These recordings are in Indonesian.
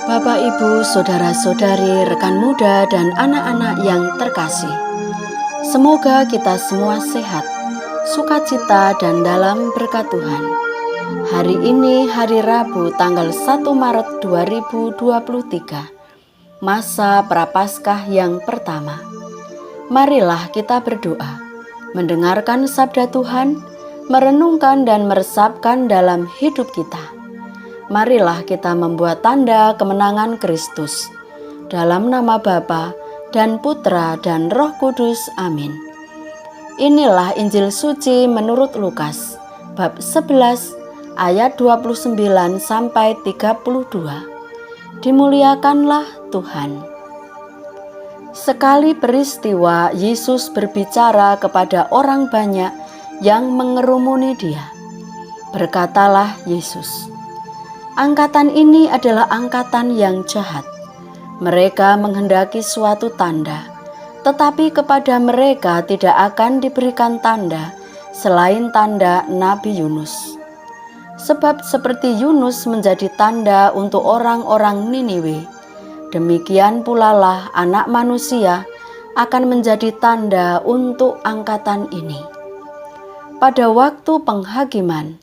Bapak, Ibu, saudara-saudari, rekan muda, dan anak-anak yang terkasih, semoga kita semua sehat, sukacita, dan dalam berkat Tuhan. Hari ini hari Rabu tanggal 1 Maret 2023, masa Prapaskah yang pertama. Marilah kita berdoa, mendengarkan sabda Tuhan, merenungkan dan meresapkan dalam hidup kita. Marilah kita membuat tanda kemenangan Kristus. Dalam nama Bapa dan Putra dan Roh Kudus. Amin. Inilah Injil suci menurut Lukas, bab 11 ayat 29 sampai 32. Dimuliakanlah Tuhan. Sekali peristiwa Yesus berbicara kepada orang banyak yang mengerumuni Dia. Berkatalah Yesus, "Angkatan ini adalah angkatan yang jahat. Mereka menghendaki suatu tanda, tetapi kepada mereka tidak akan diberikan tanda selain tanda Nabi Yunus. Sebab seperti Yunus menjadi tanda untuk orang-orang Niniwe, demikian pula lah Anak Manusia akan menjadi tanda untuk angkatan ini. Pada waktu penghakiman,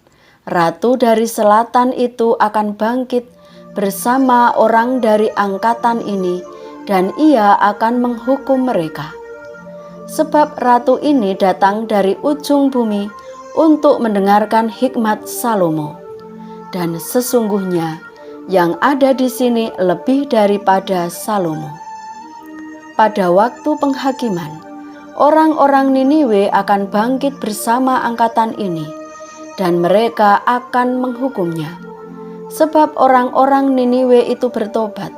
Ratu dari selatan itu akan bangkit bersama orang dari angkatan ini, dan ia akan menghukum mereka. Sebab ratu ini datang dari ujung bumi untuk mendengarkan hikmat Salomo. Dan sesungguhnya yang ada di sini lebih daripada Salomo. Pada waktu penghakiman, orang-orang Niniwe akan bangkit bersama angkatan ini, dan mereka akan menghukumnya. Sebab orang-orang Niniwe itu bertobat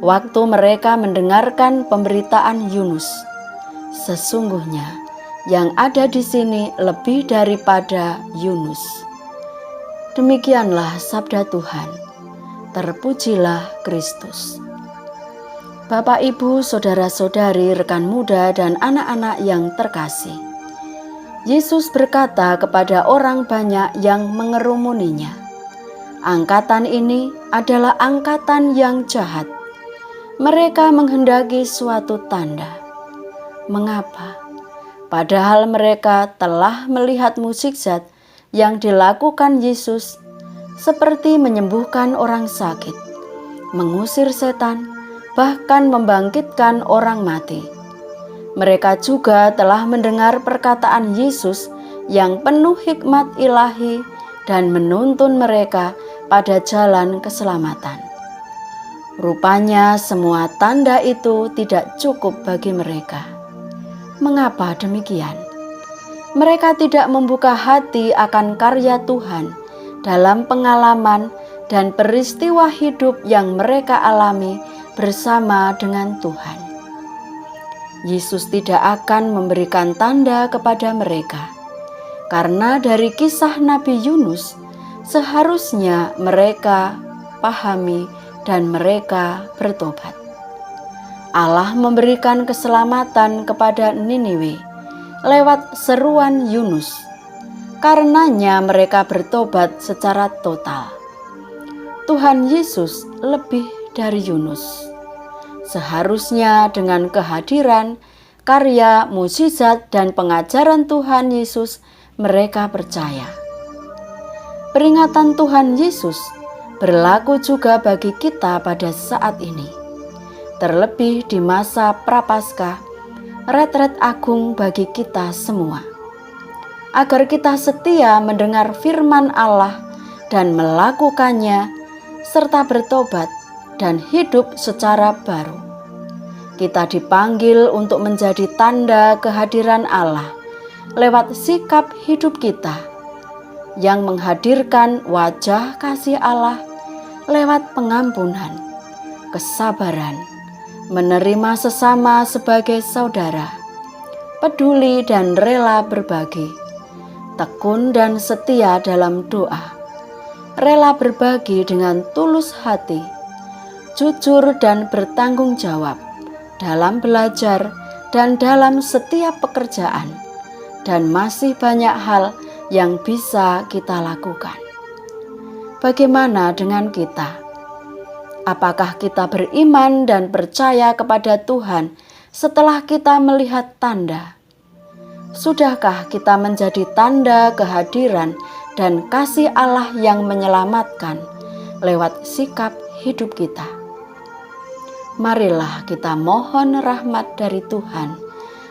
waktu mereka mendengarkan pemberitaan Yunus. Sesungguhnya yang ada di sini lebih daripada Yunus." Demikianlah sabda Tuhan. Terpujilah Kristus. Bapak, Ibu, saudara-saudari, rekan muda, dan anak-anak yang terkasih, Yesus berkata kepada orang banyak yang mengerumuninya, "Angkatan ini adalah angkatan yang jahat. Mereka menghendaki suatu tanda." Mengapa? Padahal mereka telah melihat mukjizat yang dilakukan Yesus, seperti menyembuhkan orang sakit, mengusir setan, bahkan membangkitkan orang mati. Mereka juga telah mendengar perkataan Yesus yang penuh hikmat ilahi dan menuntun mereka pada jalan keselamatan. Rupanya semua tanda itu tidak cukup bagi mereka. Mengapa demikian? Mereka tidak membuka hati akan karya Tuhan dalam pengalaman dan peristiwa hidup yang mereka alami bersama dengan Tuhan. Yesus tidak akan memberikan tanda kepada mereka, karena dari kisah Nabi Yunus seharusnya mereka pahami dan mereka bertobat. Allah memberikan keselamatan kepada Niniwe lewat seruan Yunus. Karenanya mereka bertobat secara total. Tuhan Yesus lebih dari Yunus. Seharusnya dengan kehadiran, karya, mukjizat, dan pengajaran Tuhan Yesus mereka percaya. Peringatan Tuhan Yesus berlaku juga bagi kita pada saat ini. Terlebih di masa Prapaskah, retret agung bagi kita semua. Agar kita setia mendengar firman Allah dan melakukannya, serta bertobat dan hidup secara baru. Kita dipanggil untuk menjadi tanda kehadiran Allah lewat sikap hidup kita yang menghadirkan wajah kasih Allah lewat pengampunan, kesabaran, menerima sesama sebagai saudara, peduli dan rela berbagi, tekun dan setia dalam doa, rela berbagi dengan tulus hati, jujur dan bertanggung jawab dalam belajar dan dalam setiap pekerjaan, dan masih banyak hal yang bisa kita lakukan. Bagaimana dengan kita? Apakah kita beriman dan percaya kepada Tuhan setelah kita melihat tanda? Sudahkah kita menjadi tanda kehadiran dan kasih Allah yang menyelamatkan lewat sikap hidup kita? Marilah kita mohon rahmat dari Tuhan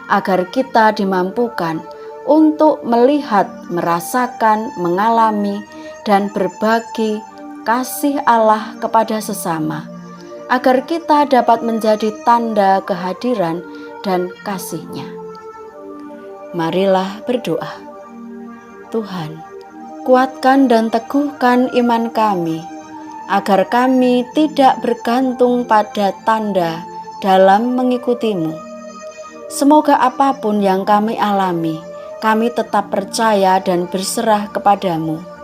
agar kita dimampukan untuk melihat, merasakan, mengalami, dan berbagi kasih Allah kepada sesama, agar kita dapat menjadi tanda kehadiran dan kasih-Nya. Marilah berdoa. Tuhan, kuatkan dan teguhkan iman kami, agar kami tidak bergantung pada tanda dalam mengikuti-Mu. Semoga apapun yang kami alami, kami tetap percaya dan berserah kepada-Mu.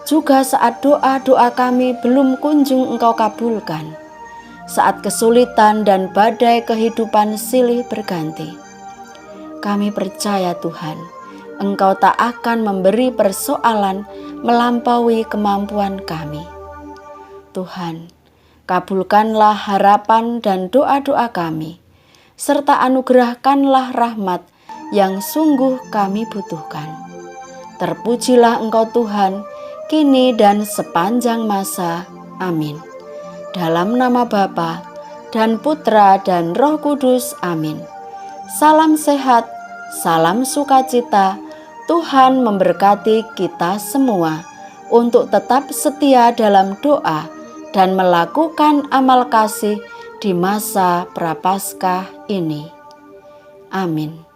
Juga saat doa-doa kami belum kunjung Engkau kabulkan, saat kesulitan dan badai kehidupan silih berganti, kami percaya Tuhan, Engkau tak akan memberi persoalan melampaui kemampuan kami. Tuhan, kabulkanlah harapan dan doa-doa kami, serta anugerahkanlah rahmat yang sungguh kami butuhkan. Terpujilah Engkau Tuhan, kini dan sepanjang masa. Amin. Dalam nama Bapa dan Putra dan Roh Kudus. Amin. Salam sehat, salam sukacita. Tuhan memberkati kita semua untuk tetap setia dalam doa dan melakukan amal kasih di masa Prapaskah ini. Amin.